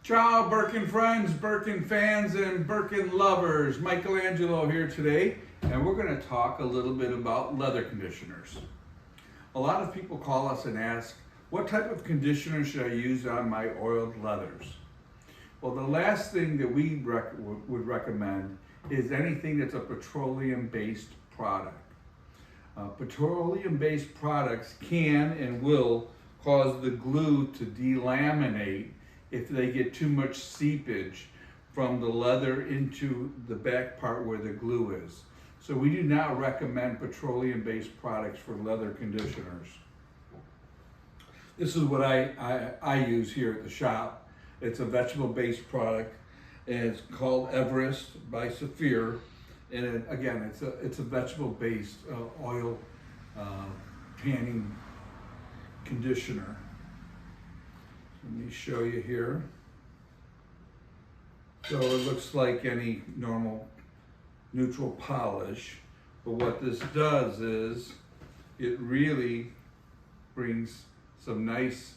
Ciao, Birkin friends, Birkin fans, and Birkin lovers. Michelangelo here today, and we're going to talk a little bit about leather conditioners. A lot of people call us and ask, what type of conditioner should I use on my oiled leathers? Well, the last thing that we would recommend is anything that's a petroleum-based product. Petroleum-based products can and will cause the glue to delaminate if they get too much seepage from the leather into the back part where the glue is. So we do not recommend petroleum-based products for leather conditioners. This is what I use here at the shop. It's a vegetable-based product, and it's called Everest by Saphir. And again, it's a vegetable-based oil tanning conditioner. Let me show you here. So it looks like any normal neutral polish, but what this does is it really brings some nice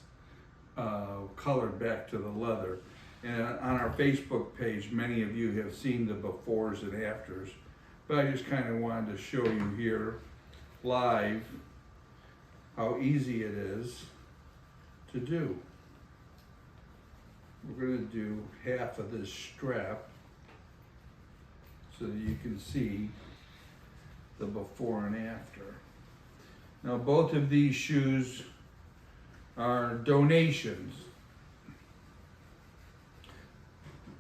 color back to the leather. And on our Facebook page, many of you have seen the befores and afters, but I just kind of wanted to show you here live how easy it is to do. We're going to do half of this strap so that you can see the before and after. Now, both of these shoes are donations.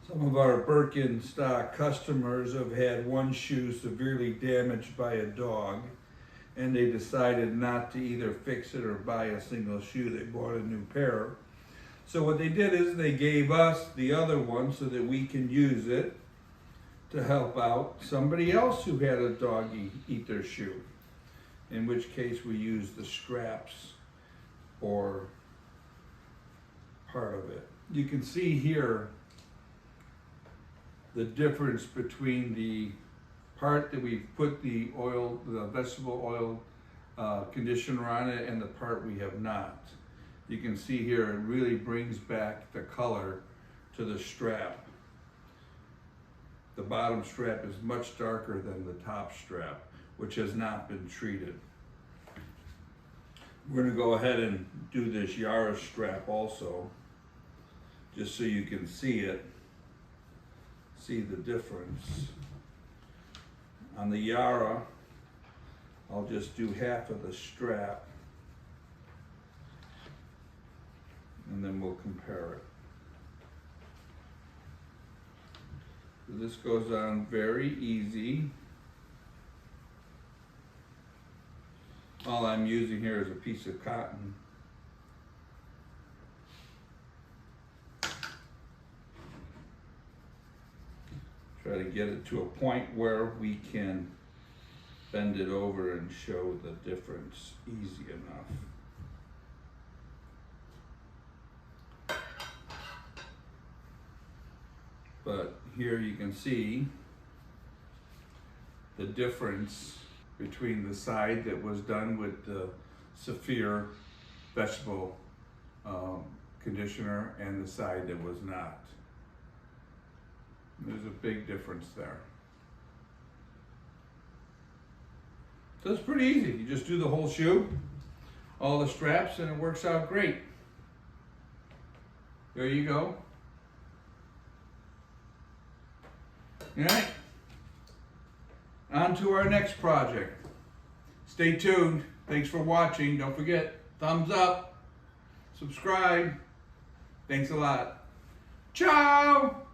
Some of our Birkin stock customers have had one shoe severely damaged by a dog, and they decided not to either fix it or buy a single shoe. They bought a new pair. So what they did is they gave us the other one so that we can use it to help out somebody else who had a dog eat their shoe, in which case we use the straps or part of it. You can see here the difference between the part that we put the vegetable oil conditioner on it and the part we have not. You can see here it really brings back the color to the strap. The bottom strap is much darker than the top strap, which has not been treated. We're going to go ahead and do this Yara strap also, just so you can see it, see the difference. On the Yara, I'll just do half of the strap, and then we'll compare it. So this goes on very easy. All I'm using here is a piece of cotton. Try to get it to a point where we can bend it over and show the difference easy enough. But here you can see the difference between the side that was done with the Saphir vegetable conditioner and the side that was not. There's a big difference there. So it's pretty easy. You just do the whole shoe, all the straps, and it works out great. There you go. All right, on to our next project. Stay tuned. Thanks for watching. Don't forget, thumbs up, subscribe. Thanks a lot. Ciao!